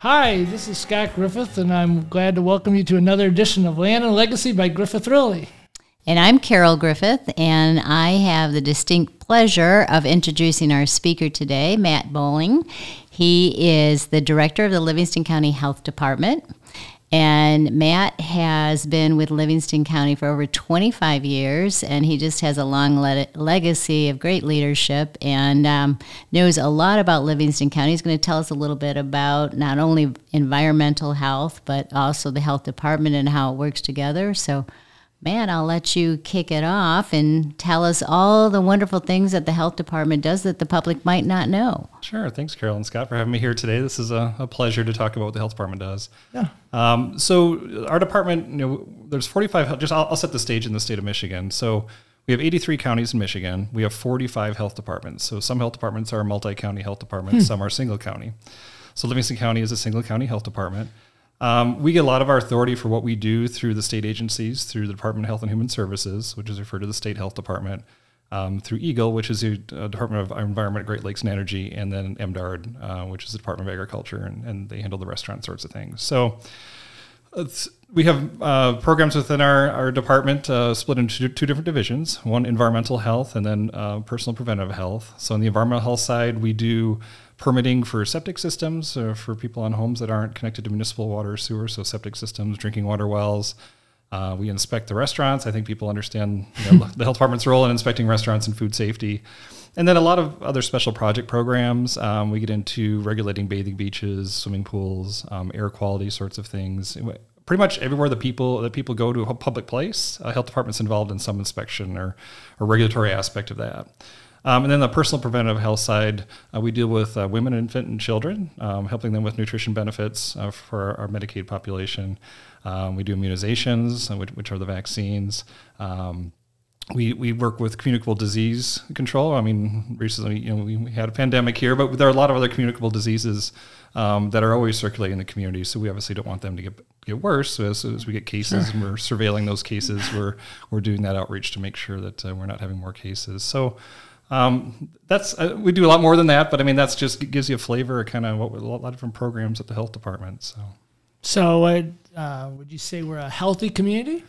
Hi, this is Scott Griffith, and I'm glad to welcome you to another edition of Land and Legacy by Griffith Riley. And I'm Carol Griffith, and I have the distinct pleasure of introducing our speaker today, Matt Bolang. He is the director of the Livingston County Health Department. And Matt has been with Livingston County for over 25 years, and he just has a long legacy of great leadership and knows a lot about Livingston County. He's going to tell us a little bit about not only environmental health, but also the health department and how it works together. So, Matt, I'll let you kick it off and tell us all the wonderful things that the health department does that the public might not know. Sure. Thanks, Carol and Scott, for having me here today. This is a pleasure to talk about what the health department does. Yeah. So our department, there's 45, I'll set the stage in the state of Michigan. So we have 83 counties in Michigan. We have 45 health departments. So some health departments are multi-county health departments, some are single county. So Livingston County is a single county health department. We get a lot of our authority for what we do through the state agencies, through the Department of Health and Human Services, which is referred to the State Health Department, through EGLE, which is the Department of Environment, Great Lakes and Energy, and then MDARD, which is the Department of Agriculture, and they handle the restaurant sorts of things. So we have programs within our department split into two different divisions, one environmental health and then personal preventive health. So on the environmental health side, we do permitting for septic systems for people on homes that aren't connected to municipal water or sewer, so septic systems, drinking water wells. We inspect the restaurants. I think people understand the health department's role in inspecting restaurants and food safety. And then a lot of other special project programs. We get into regulating bathing beaches, swimming pools, air quality sorts of things. Pretty much everywhere that people go to a public place, health department's involved in some inspection or regulatory aspect of that. And then the personal preventive health side, we deal with women, infant, and children, helping them with nutrition benefits for our Medicaid population. We do immunizations, which are the vaccines. We work with communicable disease control. I mean, recently, we had a pandemic here, but there are a lot of other communicable diseases that are always circulating in the community. So we obviously don't want them to get worse. So as we get cases and we're surveilling those cases, we're doing that outreach to make sure that we're not having more cases. So that's we do a lot more than that, but I mean that's just gives you a flavor of kind of what a lot of different programs at the health department. So would you say we're a healthy community?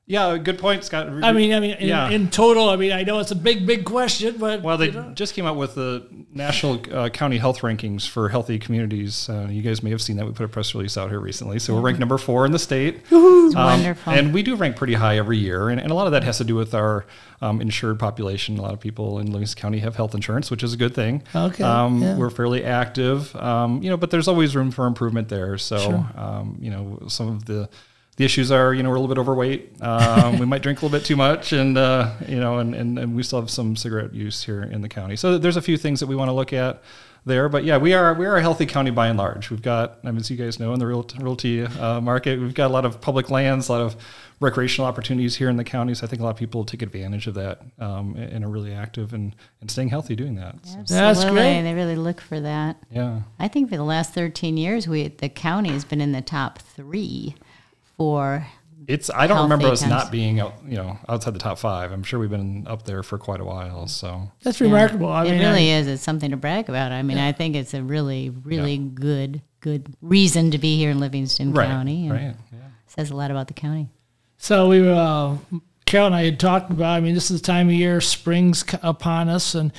Yeah, good point, Scott. In total, I know it's a big question, but they just came out with the national county health rankings for healthy communities. You guys may have seen that. We put a press release out here recently, so we're ranked number 4 in the state. Wonderful. And we do rank pretty high every year, and a lot of that has to do with our insured population. A lot of people in Livingston County have health insurance, which is a good thing. Okay. We're fairly active, but there's always room for improvement there. So, some of the issues are, we're a little bit overweight. We might drink a little bit too much, and and we still have some cigarette use here in the county. So there's a few things that we want to look at there. But yeah, we are a healthy county by and large. We've got, as you guys know, in the realty market, we've got a lot of public lands, a lot of recreational opportunities here in the county. So I think a lot of people take advantage of that and are really active and staying healthy doing that. Absolutely. So. That's great. They really look for that. Yeah. I think for the last 13 years, the county has been in the top 3 for I don't remember us outcomes. not being outside the top 5. I'm sure we've been up there for quite a while. So that's remarkable. It really is. It's something to brag about. I think it's a really good reason to be here in Livingston County. And right. Yeah. Says a lot about the county. So Carol and I had talked about, this is the time of year, spring's upon us, and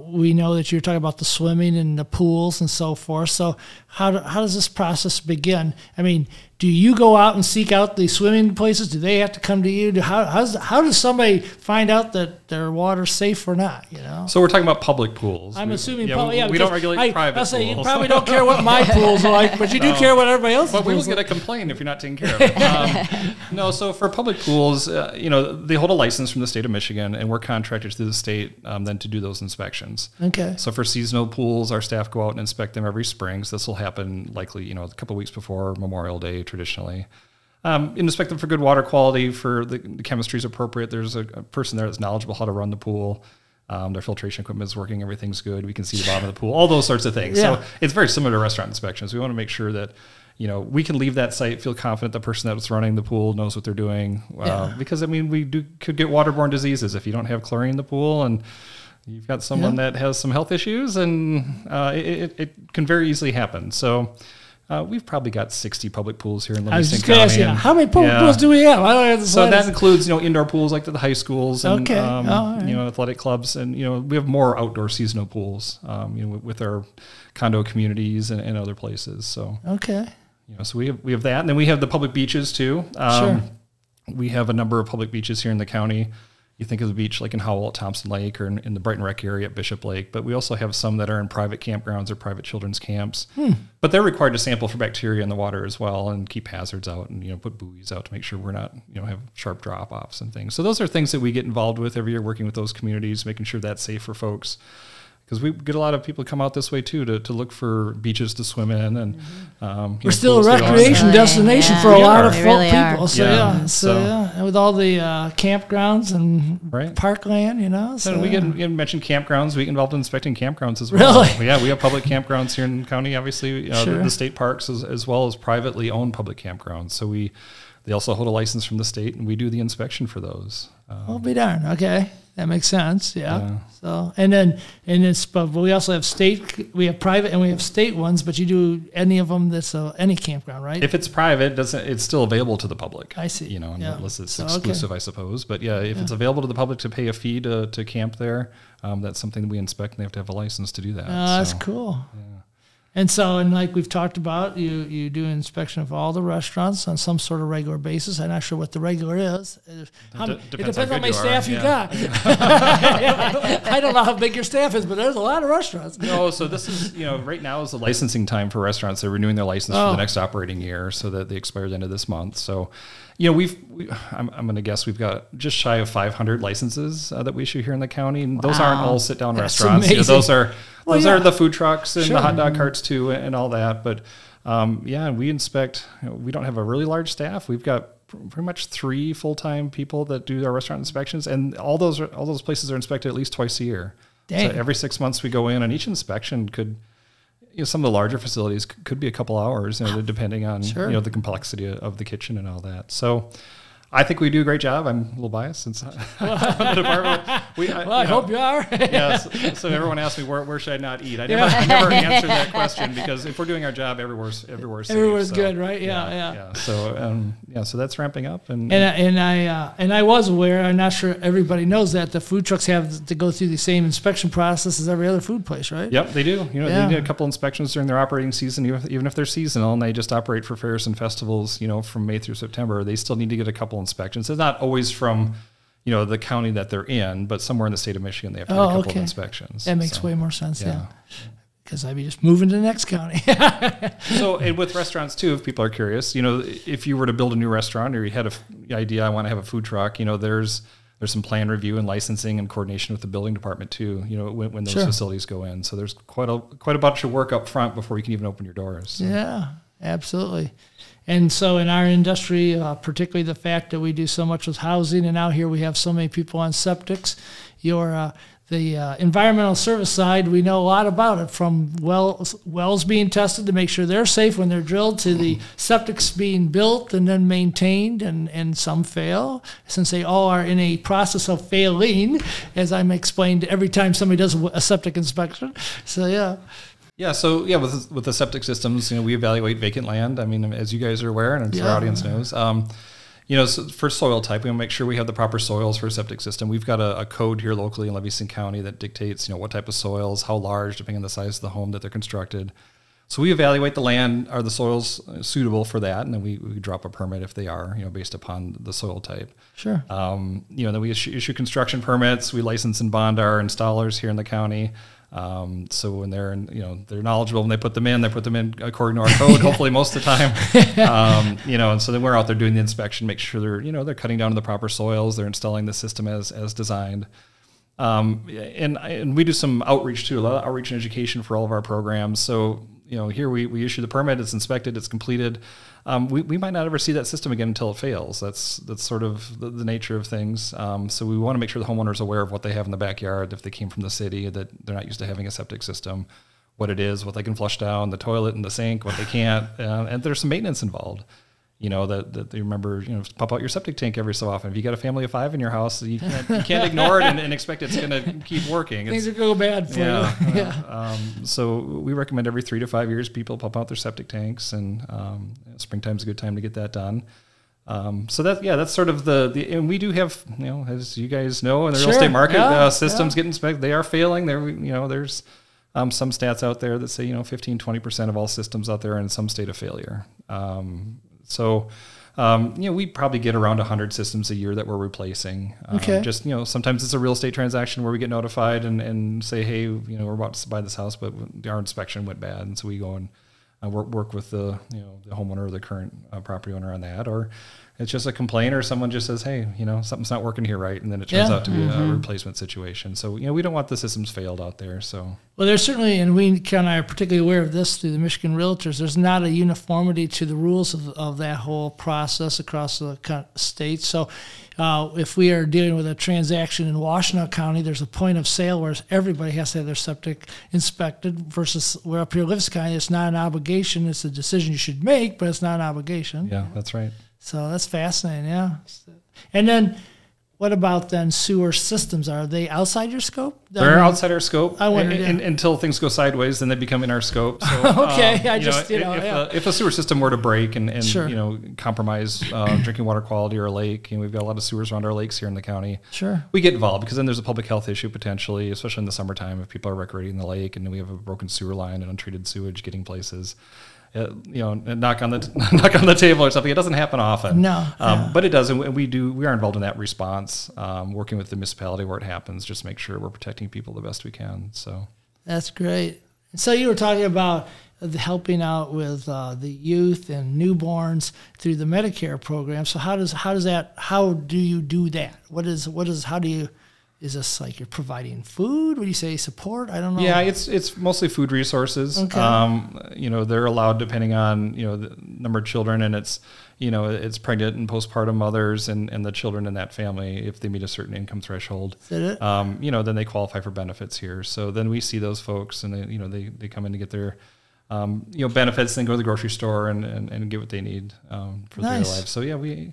we know that you're talking about the swimming and the pools and so forth. So how does this process begin? Do you go out and seek out the swimming places? Do they have to come to you? How does somebody find out that their water's safe or not? So we're talking about public pools. I'm assuming. We don't regulate private pools. You probably don't care what my pool's like, but you do care what everybody else's. But we will get a complaint if you're not taking care of it. No, so for public pools, they hold a license from the state of Michigan, and we're contracted through the state then to do those inspections. Okay. So for seasonal pools, our staff go out and inspect them every spring. So this will happen likely, a couple of weeks before Memorial Day traditionally. Inspect them for good water quality, for the chemistry is appropriate. There's a person there that's knowledgeable how to run the pool. Their filtration equipment is working. Everything's good. We can see the bottom of the pool, all those sorts of things. Yeah. So it's very similar to restaurant inspections. We want to make sure that, we can leave that site, feel confident the person that's running the pool knows what they're doing. Because, we could get waterborne diseases if you don't have chlorine in the pool and you've got someone that has some health issues, and it can very easily happen. So We've probably got 60 public pools here in I was Livingston just going to ask County. you, how many public pools do we have? I don't have the So that slightest. includes, indoor pools like the high schools and, Okay. All right. athletic clubs. And, we have more outdoor seasonal pools, with our condo communities and other places. So, Okay. so we have that. And then we have the public beaches too. Sure. We have a number of public beaches here in the county. You think of the beach like in Howell at Thompson Lake or in the Brighton Rec area at Bishop Lake, but we also have some that are in private campgrounds or private children's camps. But they're required to sample for bacteria in the water as well and keep hazards out and, put buoys out to make sure we're not, have sharp drop-offs and things. So those are things that we get involved with every year, working with those communities, making sure that's safe for folks. Because we get a lot of people come out this way too to look for beaches to swim in, and We're still a recreation destination for a lot of really people. are. So Yeah. so and with all the campgrounds and Right. parkland, So we get mentioned campgrounds. We get involved in inspecting campgrounds as well. Really? Yeah, we have public campgrounds here in the county, obviously, Sure. the state parks as well as privately owned public campgrounds. So they also hold a license from the state, and we do the inspection for those. I'll be darned. Okay, that makes sense. Yeah. So but we also have we have private and we have state ones. But you do any of them that's any campground, right? If it's private, it's still available to the public. I see. Unless it's So, exclusive, I suppose. But yeah, if it's available to the public to pay a fee to camp there, that's something that we inspect, and they have to have a license to do that. That's cool. Yeah. And so, and like we've talked about, you do inspection of all the restaurants on some sort of regular basis. I'm not sure what the regular is. It depends on how many staff you got. I don't know how big your staff is, but there's a lot of restaurants. No, so this is, right now is the licensing time for restaurants. They're renewing their license for the next operating year, so that they expire at the end of this month. So, I'm going to guess we've got just shy of 500 licenses that we issue here in the county. And those aren't all sit-down restaurants. Those are the food trucks and the hot dog carts too, and all that. But we inspect. We don't have a really large staff. We've got pretty much 3 full-time people that do our restaurant inspections, and all those places are inspected at least twice a year. Dang. So every 6 months we go in, and each inspection could. Some of the larger facilities could be a couple hours, depending on the complexity of the kitchen and all that. So, I think we do a great job. I'm a little biased since I'm the department. I hope you are. So everyone asks me where should I not eat. I never answer that question, because if we're doing our job, everywhere's safe. Everywhere's good, right? Yeah. So that's ramping up, and I was aware. I'm not sure everybody knows that the food trucks have to go through the same inspection process as every other food place, right? Yep, they do. They do a couple inspections during their operating season, even if they're seasonal and they just operate for fairs and festivals. From May through September, they still need to get a couple inspections. It's not always from the county that they're in, but somewhere in the state of Michigan they have to do a couple of inspections. That makes way more sense. Yeah. Because I'd be just moving to the next county. So, and with restaurants too, if people are curious, if you were to build a new restaurant, or you had the idea, I want to have a food truck, there's some plan review and licensing and coordination with the building department too, when those facilities go in. So there's quite a bunch of work up front before you can even open your doors. So. Yeah, absolutely. And so in our industry, particularly the fact that we do so much with housing, and out here we have so many people on septics, the environmental service side, we know a lot about it, from wells being tested to make sure they're safe when they're drilled, to the septics being built and then maintained, and some fail, since they all are in a process of failing, as I'm explained every time somebody does a septic inspection. So, yeah. Yeah, so with the septic systems, we evaluate vacant land. I mean, as you guys are aware, and I'm sure our audience knows, so for soil type, we want to make sure we have the proper soils for a septic system. We've got a code here locally in Livingston County that dictates, what type of soils, how large, depending on the size of the home that they're constructed. So we evaluate the land, are the soils suitable for that, and then we drop a permit if they are, based upon the soil type. Sure. Then we issue construction permits. We license and bond our installers here in the county. So when they're knowledgeable when they put them in according to our code, hopefully most of the time, and so then we're out there doing the inspection, make sure they're cutting down to the proper soils, they're installing the system as designed. And we do some outreach too, a lot of outreach and education for all of our programs. So, here we issue the permit, it's inspected, it's completed. We might not ever see that system again until it fails. That's sort of the nature of things. So we want to make sure the homeowner's aware of what they have in the backyard if they came from the city, that they're not used to having a septic system, what it is, what they can flush down, the toilet and the sink, what they can't, and there's some maintenance involved. that they remember, pump out your septic tank every so often. If you got a family of 5 in your house, you can't ignore it and expect it's going to keep working. Things are go bad for you. Yeah. So we recommend every 3 to 5 years people pump out their septic tanks, and springtime's a good time to get that done. So that's sort of and we do have, as you guys know, in the real estate market, systems getting inspected. They are failing. There's some stats out there that say, 15-20% of all systems out there are in some state of failure. We probably get around 100 systems a year that we're replacing. Just, sometimes it's a real estate transaction where we get notified and say, hey, we're about to buy this house, but our inspection went bad. And so we go and work with the homeowner or the current property owner on that. Or it's just a complaint, or someone just says, hey, something's not working here right. And then it turns out to be a replacement situation. So, we don't want the systems failed out there. So, well, there's certainly, and Ken and I are particularly aware of this through the Michigan Realtors, there's not a uniformity to the rules of that whole process across the state. So if we are dealing with a transaction in Washtenaw County, there's a point of sale where everybody has to have their septic inspected, versus we're up here in Livingston County, it's not an obligation. It's a decision you should make, but it's not an obligation. Yeah, that's right. So that's fascinating, yeah. And then what about then sewer systems? Are they outside your scope? They're outside our scope. I wondered, until things go sideways, then they become in our scope. So, okay, if a sewer system were to break and compromise drinking water quality or a lake, we've got a lot of sewers around our lakes here in the county. Sure, we get involved, because then there's a public health issue potentially, especially in the summertime if people are recreating the lake and we have a broken sewer line and untreated sewage getting places. Knock on the table or something. It doesn't happen often. No, but it does, and we are involved in that response, working with the municipality where it happens, just make sure we're protecting people the best we can. So that's great. So you were talking about helping out with the youth and newborns through the Medicare program. So how do you do that? How do you? Is this like you're providing food? Would you say support? I don't know. Yeah, it's mostly food resources. Okay. They're allowed, depending on the number of children, and it's pregnant and postpartum mothers and the children in that family, if they meet a certain income threshold. Is that it? Then they qualify for benefits here. So then we see those folks, and they come in to get their benefits, then go to the grocery store and get what they need for their lives. So yeah, we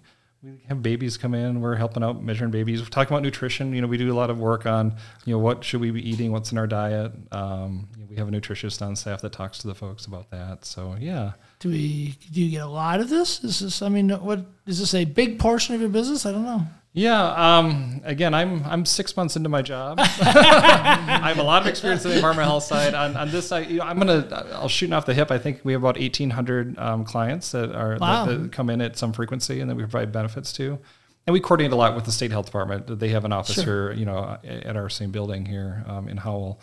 have babies come in. We're helping out measuring babies. We're talking about nutrition. We do a lot of work on, what should we be eating? What's in our diet? We have a nutritionist on staff that talks to the folks about that. So, yeah. Do you get a lot of this? Is this a big portion of your business? I don't know. Yeah. Again, I'm 6 months into my job. I have a lot of experience in the environmental health side. On this side, I'll shoot off the hip. I think we have about 1,800 clients that come in at some frequency, and then we provide benefits to. And we coordinate a lot with the state health department. They have an office here, at our same building here in Howell.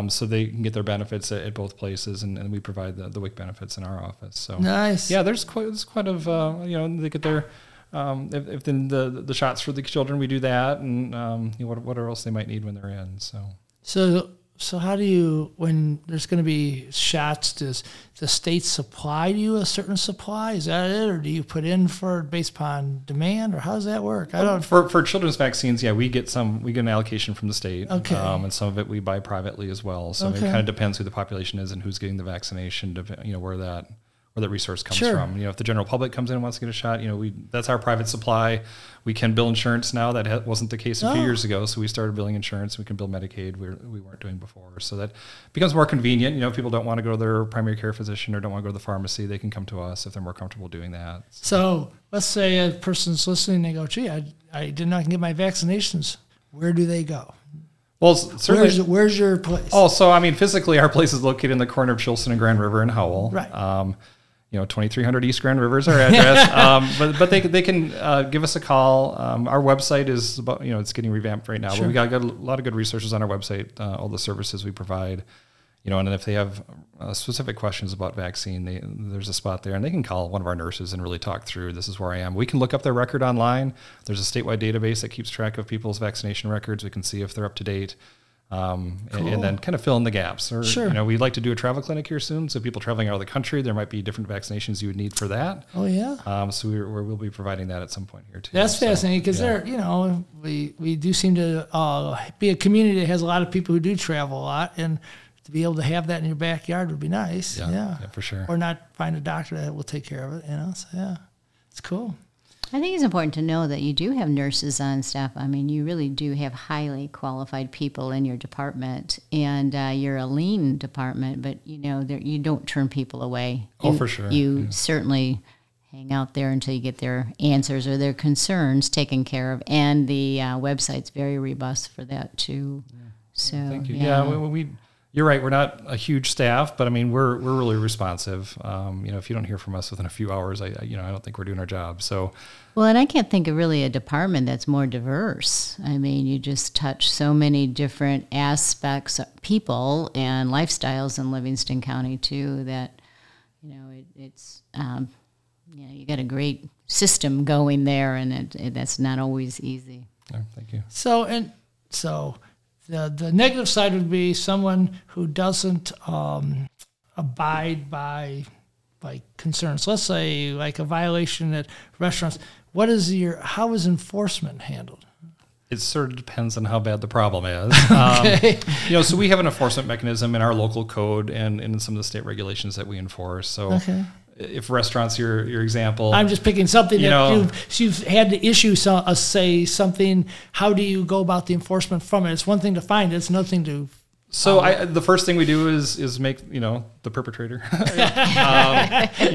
So they can get their benefits at both places, and we provide the WIC benefits in our office. So nice. Yeah, there's quite of they get their if then the shots for the children, we do that, and what else they might need when they're in. So how do you, when there's going to be shots, does the state supply you a certain supply? Is that it, or do you put in for based upon demand, or how does that work? I don't. For children's vaccines, yeah, we get an allocation from the state, okay, and some of it we buy privately as well. So it kind of depends who the population is and who's getting the vaccination, where that resource comes from. If the general public comes in and wants to get a shot, that's our private supply. We can bill insurance now. That wasn't the case a few years ago. So we started billing insurance. We can bill Medicaid, we weren't doing before. So that becomes more convenient. If people don't want to go to their primary care physician or don't want to go to the pharmacy, they can come to us if they're more comfortable doing that. So let's say a person's listening, they go, gee, I did not get my vaccinations. Where do they go? Well, certainly. Where's your place? Oh, so physically, our place is located in the corner of Chilson and Grand River in Howell. Right. 2300 East Grand River is our address. But they can give us a call. Our website is about, it's getting revamped right now. Sure. But we got a lot of good resources on our website, all the services we provide. And if they have specific questions about vaccine, there's a spot there, and they can call one of our nurses and really talk through, this is where I am. We can look up their record online. There's a statewide database that keeps track of people's vaccination records. We can see if they're up to date. Cool. and then kind of fill in the gaps. Or, sure. We'd like to do a travel clinic here soon. So people traveling out of the country, there might be different vaccinations you would need for that. Oh, yeah. So we'll be providing that at some point here too. That's fascinating, because we do seem to be a community that has a lot of people who do travel a lot, and to be able to have that in your backyard would be nice. Yeah, for sure. Or not find a doctor that will take care of it, So, yeah. It's cool. I think it's important to know that you do have nurses on staff. I mean, you really do have highly qualified people in your department, and you're a lean department, but, you don't turn people away. For sure. You certainly hang out there until you get their answers or their concerns taken care of, and the website's very robust for that, too. Yeah. So, thank you. Yeah, you're right. We're not a huge staff, but I mean, we're really responsive. If you don't hear from us within a few hours, I don't think we're doing our job. So, well, and I can't think of really a department that's more diverse. I mean, you just touch so many different aspects, people and lifestyles in Livingston County too. That it's you got a great system going there, and that's not always easy. Yeah, thank you. So. The negative side would be someone who doesn't abide by concerns. Let's say like a violation at restaurants. How is enforcement handled? It sort of depends on how bad the problem is. Okay. So we have an enforcement mechanism in our local code and in some of the state regulations that we enforce. So okay. If restaurants, your example, I'm just picking something that you've had to issue say something. How do you go about the enforcement from it? It's one thing to find it; it's another thing to. So the first thing we do is make the perpetrator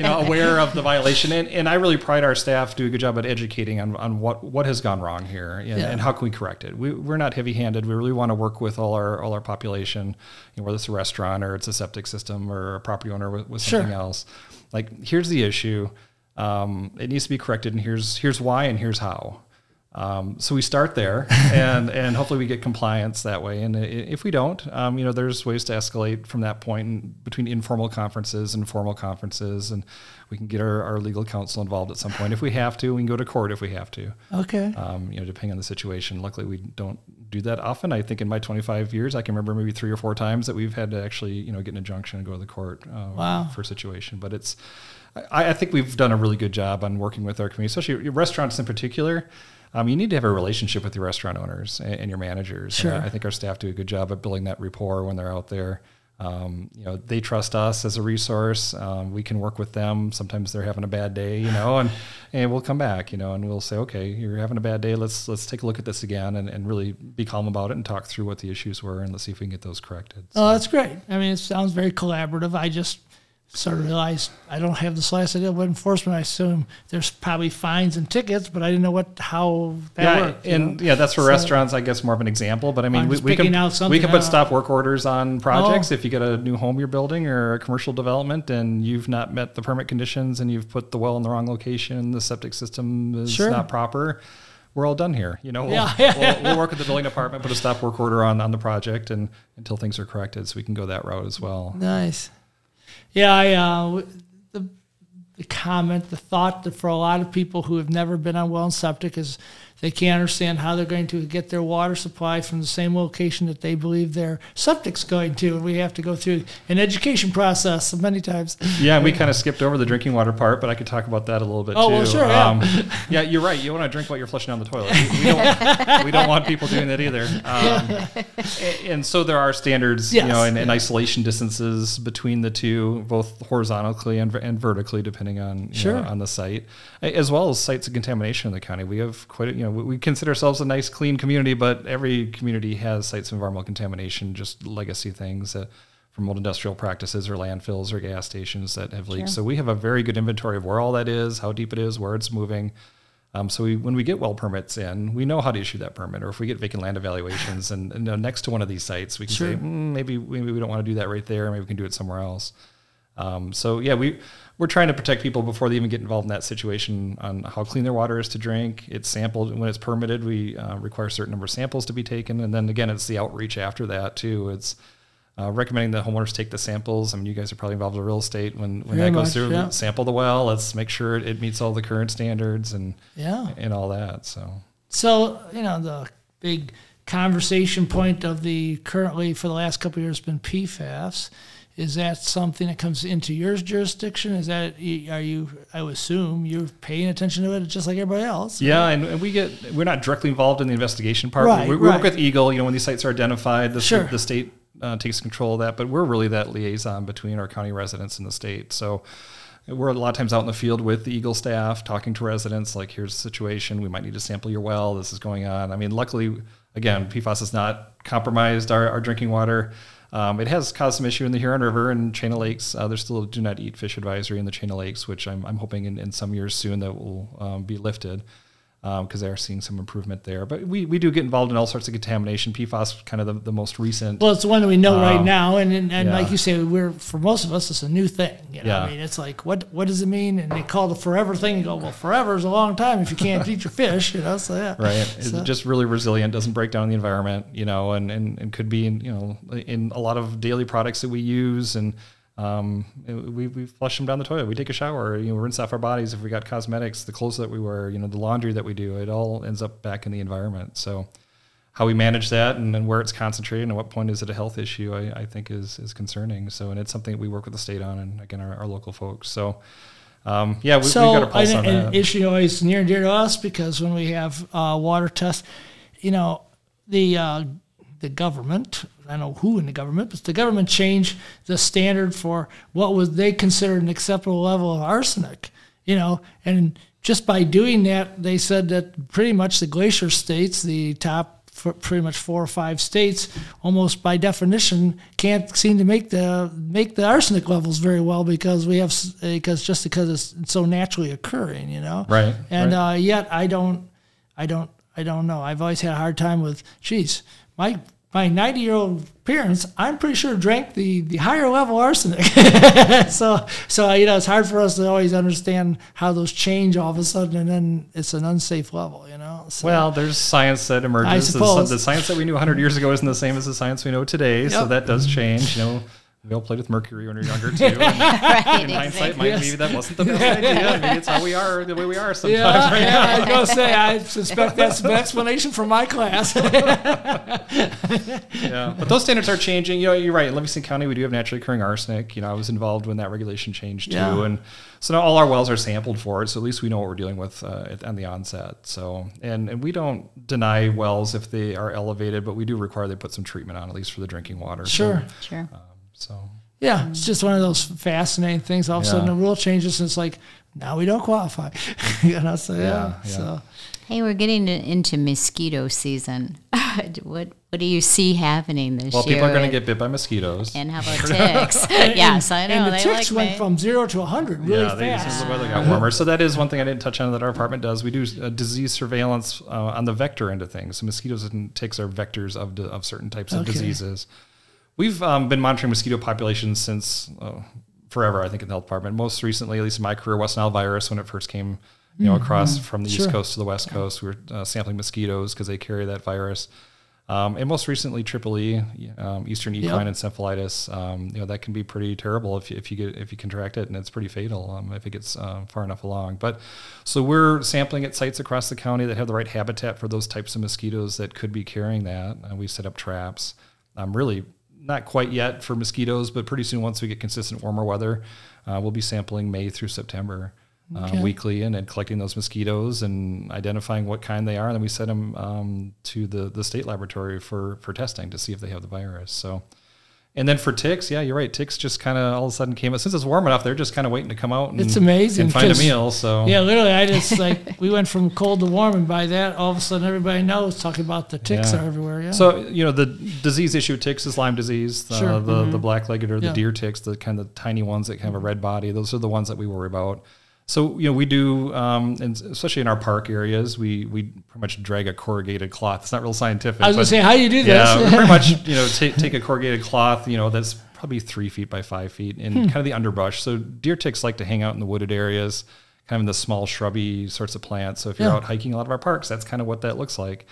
aware of the violation, and I really pride our staff to do a good job at educating on what has gone wrong here and how can we correct it. We're not heavy-handed. We really want to work with all our population, whether it's a restaurant or it's a septic system or a property owner with something else. Like, here's the issue. It needs to be corrected, and here's why, and here's how. So we start there, and hopefully we get compliance that way. And if we don't, there's ways to escalate from that point between informal conferences and formal conferences, and we can get our legal counsel involved at some point if we have to. We can go to court if we have to. Okay. Depending on the situation. Luckily, we don't do that often. I think in my 25 years, I can remember maybe 3 or 4 times that we've had to actually, get an injunction and go to the court for a situation. But I think we've done a really good job on working with our community, especially restaurants in particular. You need to have a relationship with your restaurant owners and your managers. Sure. I think our staff do a good job at building that rapport when they're out there. They trust us as a resource. We can work with them. Sometimes they're having a bad day, and we'll come back, and we'll say, okay, you're having a bad day. Let's take a look at this again and really be calm about it and talk through what the issues were and let's see if we can get those corrected. So. Oh, that's great. I mean, it sounds very collaborative. I just sort of realized I don't have the slightest idea what enforcement. I assume there's probably fines and tickets, but I didn't know how that worked. That's for restaurants, I guess, more of an example. But I mean, we can put stop work orders on projects if you get a new home you're building or a commercial development and you've not met the permit conditions and you've put the well in the wrong location, the septic system is not proper. We're all done here. We'll work with the building department, put a stop work order on the project and until things are corrected, so we can go that route as well. Nice. Yeah, the comment, the thought that for a lot of people who have never been on well and septic is they can't understand how they're going to get their water supply from the same location that they believe their septic's going to. And we have to go through an education process many times. Yeah, and we kind of skipped over the drinking water part, but I could talk about that a little bit too. Well, sure, yeah, you're right. You want to drink while you're flushing down the toilet. We don't want people doing that either. And so there are standards, and isolation distances between the two, both horizontally and vertically, depending on on the site, as well as sites of contamination in the county. We have quite we consider ourselves a nice, clean community, but every community has sites of environmental contamination, just legacy things from old industrial practices or landfills or gas stations that have leaks. Sure. So we have a very good inventory of where all that is, how deep it is, where it's moving. So when we get well permits in, we know how to issue that permit. Or if we get vacant land evaluations and next to one of these sites, we can say, maybe we don't want to do that right there. Maybe we can do it somewhere else. We're trying to protect people before they even get involved in that situation on how clean their water is to drink. It's sampled when it's permitted. We require a certain number of samples to be taken, and then again, it's the outreach after that too. It's recommending that homeowners take the samples. I mean, you guys are probably involved in real estate when that goes through. Yeah. Sample the well. Let's make sure it meets all the current standards and all that. So the big conversation point of currently for the last couple of years has been PFAS. Is that something that comes into your jurisdiction? I would assume you're paying attention to it just like everybody else. Yeah, and we're not directly involved in the investigation part. Right, we work with Eagle, when these sites are identified, the state takes control of that, but we're really that liaison between our county residents and the state. So we're a lot of times out in the field with the Eagle staff, talking to residents, like, here's the situation, we might need to sample your well, this is going on. I mean, luckily, again, PFAS has not compromised our drinking water. It has caused some issue in the Huron River and Chain of Lakes. There's still a do not eat fish advisory in the Chain of Lakes, which I'm hoping in some years soon that will be lifted, because they are seeing some improvement there. But we do get involved in all sorts of contamination. PFAS, kind of the most recent. Well, it's the one that we know right now, and like you say, for most of us, it's a new thing. You know? I mean, it's like, what does it mean? And they call it the forever thing. You go, well, forever is a long time if you can't eat your fish. You know, so yeah. Right. It's just really resilient. Doesn't break down the environment. You know, and could be in a lot of daily products that we use. And we flush them down the toilet. We take a shower, we rinse off our bodies. If we got cosmetics, the clothes that we wear, the laundry that we do, it all ends up back in the environment. So how we manage that and then where it's concentrated and at what point is it a health issue, I think is concerning. So, and it's something that we work with the state on and again, our local folks. So, we've got a pulse on that. An issue always near and dear to us, because when we have water tests, the government, I don't know who in the government, but the government changed the standard for what was they considered an acceptable level of arsenic, and just by doing that, they said that pretty much the glacier states, the top pretty much 4 or 5 states, almost by definition, can't seem to make the arsenic levels very well because it's so naturally occurring, Right. And yet I don't know. I've always had a hard time with, my 90-year-old parents, I'm pretty sure, drank the higher level arsenic. so it's hard for us to always understand how those change all of a sudden, and then it's an unsafe level, So, well, there's science that emerges. I suppose. The science that we knew 100 years ago isn't the same as the science we know today, so that does change. We all played with mercury when we were younger too. And Right, in hindsight, exactly. maybe that wasn't the best idea. Maybe it's how we are, the way we are sometimes. I was going to say, I suspect that's an explanation from my class. Yeah, but those standards are changing. You're right. In Livingston County, we do have naturally occurring arsenic. I was involved when that regulation changed too, and so now all our wells are sampled for it. So at least we know what we're dealing with on the onset. So and we don't deny wells if they are elevated, but we do require they put some treatment on, at least for the drinking water. Sure. Yeah, it's just one of those fascinating things. All of a sudden, the rule changes, and it's like, now we don't qualify. So. Hey, we're getting into mosquito season. What do you see happening this year? Well, people are going to get bit by mosquitoes. And how about ticks? Yes, I know. And the ticks went from 0 to 100 really fast. The weather got warmer. So that is one thing I didn't touch on that our department does. We do disease surveillance on the vector end of things. So mosquitoes and ticks are vectors of certain types of diseases. We've been monitoring mosquito populations since forever, I think, in the health department. Most recently, at least in my career, West Nile virus, when it first came across from the East Coast to the West Coast, we were sampling mosquitoes because they carry that virus. And most recently, Triple E, Eastern equine encephalitis. That can be pretty terrible if you contract it, and it's pretty fatal if it gets far enough along. But so we're sampling at sites across the county that have the right habitat for those types of mosquitoes that could be carrying that. We set up traps. Really not quite yet for mosquitoes, but pretty soon, once we get consistent warmer weather, we'll be sampling May through September weekly and collecting those mosquitoes and identifying what kind they are. And then we send them to the state laboratory for testing to see if they have the virus. So, and then for ticks, you're right. Ticks just kind of all of a sudden came out. Since it's warm enough, they're just kind of waiting to come out. It's amazing. And find a meal. So literally, I just we went from cold to warm, and by that, all of a sudden, everybody knows talking about the ticks are everywhere. Yeah. So the disease issue with ticks is Lyme disease. The black-legged or the deer ticks, the kind of tiny ones that have a red body. Those are the ones that we worry about. So, we do, and especially in our park areas, we pretty much drag a corrugated cloth. It's not real scientific. I was going to say, how do you do this? Yeah, pretty much, take a corrugated cloth, that's probably 3 feet by 5 feet in kind of the underbrush. So deer ticks like to hang out in the wooded areas, kind of in the small shrubby sorts of plants. So if you're out hiking a lot of our parks, that's kind of what that looks like.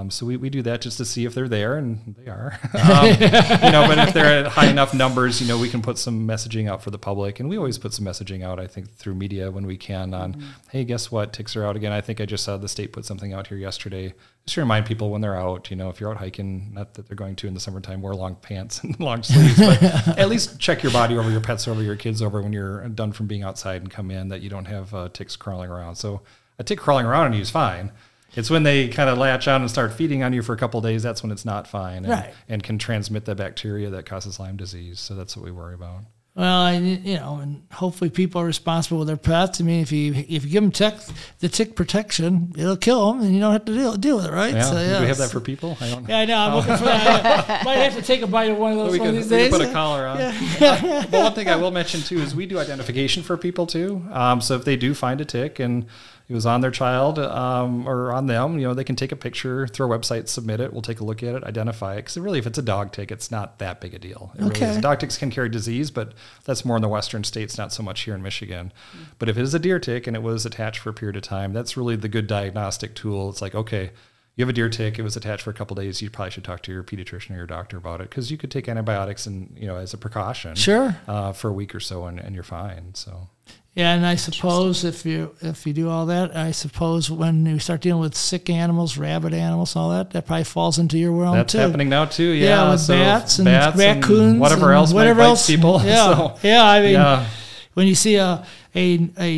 So we do that just to see if they're there, and they are. But if they're at high enough numbers, we can put some messaging out for the public, and we always put some messaging out, I think, through media when we can on, hey, guess what, ticks are out again. I think I just saw the state put something out here yesterday, just to remind people when they're out, if you're out hiking, not that they're going to in the summertime, wear long pants and long sleeves, but at least check your body over, your pets over, your kids over when you're done from being outside and come in, that you don't have ticks crawling around. So a tick crawling around on you is fine. It's when they kind of latch on and start feeding on you for a couple of days, that's when it's not fine and can transmit the bacteria that causes Lyme disease. So that's what we worry about. Well, and hopefully people are responsible with their pets. I mean, if you give them the tick protection, it'll kill them, and you don't have to deal with it, right? Yeah. So, Do we have that for people? I don't know. Yeah, I know. I'm looking for that. Might have to take a bite of one of those one of these days. We can put a collar on. Yeah. But one thing I will mention too is we do identification for people too. So if they do find a tick and it was on their child or on them, they can take a picture, throw a website, submit it. We'll take a look at it, identify it. Because really, if it's a dog tick, it's not that big a deal. It really is. Dog ticks can carry disease, but that's more in the western states, not so much here in Michigan. But if it is a deer tick and it was attached for a period of time, that's really the good diagnostic tool. It's like, okay, you have a deer tick, it was attached for a couple of days, you probably should talk to your pediatrician or your doctor about it, because you could take antibiotics and as a precaution for a week or so, and you're fine. So. Yeah, and I suppose if you do all that, I suppose when you start dealing with sick animals, rabid animals, all that probably falls into your realm too. That's happening now too. Yeah, yeah, with bats and raccoons and whatever else bites people. Yeah, so, yeah. I mean, when you see a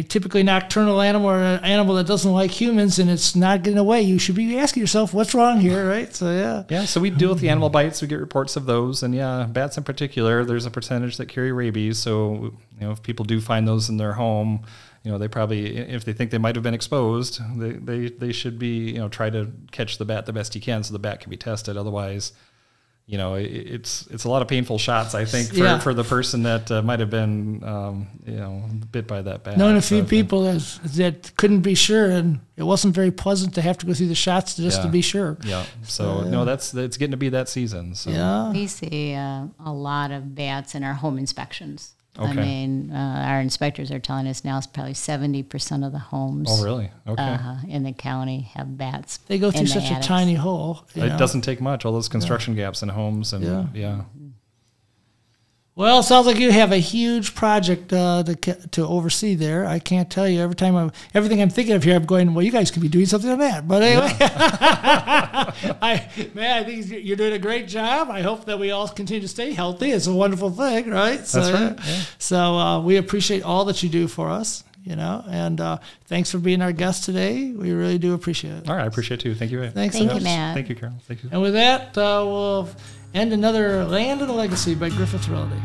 typically nocturnal animal or an animal that doesn't like humans and it's not getting away, you should be asking yourself, what's wrong here, right? So yeah. So we deal with the animal bites. We get reports of those, and bats in particular. There's a percentage that carry rabies. So if people do find those in their home, they probably, if they think they might have been exposed, they should be try to catch the bat the best you can, so the bat can be tested. Otherwise, it's a lot of painful shots, I think, for the person that might have been, bit by that bat. Known a few people that couldn't be sure, and it wasn't very pleasant to have to go through the shots just to be sure. Yeah. So it's getting to be that season. So. Yeah. We see a lot of bats in our home inspections. Okay. I mean, our inspectors are telling us now it's probably 70% of the homes. Oh, really? Okay. In the county have bats. They go through such a tiny hole. It doesn't take much. All those construction gaps in homes, and Well, it sounds like you have a huge project to oversee there. I can't tell you. Everything I'm thinking of here, I'm going, well, you guys could be doing something on that. But anyway, I think you're doing a great job. I hope that we all continue to stay healthy. It's a wonderful thing, right? That's right. Yeah. So we appreciate all that you do for us, and thanks for being our guest today. We really do appreciate it. All right, I appreciate it too. Thank you. Thank you, Matt. Thank you, Carol. Thank you. And with that, we'll end another Land of the Legacy by Griffith Realty.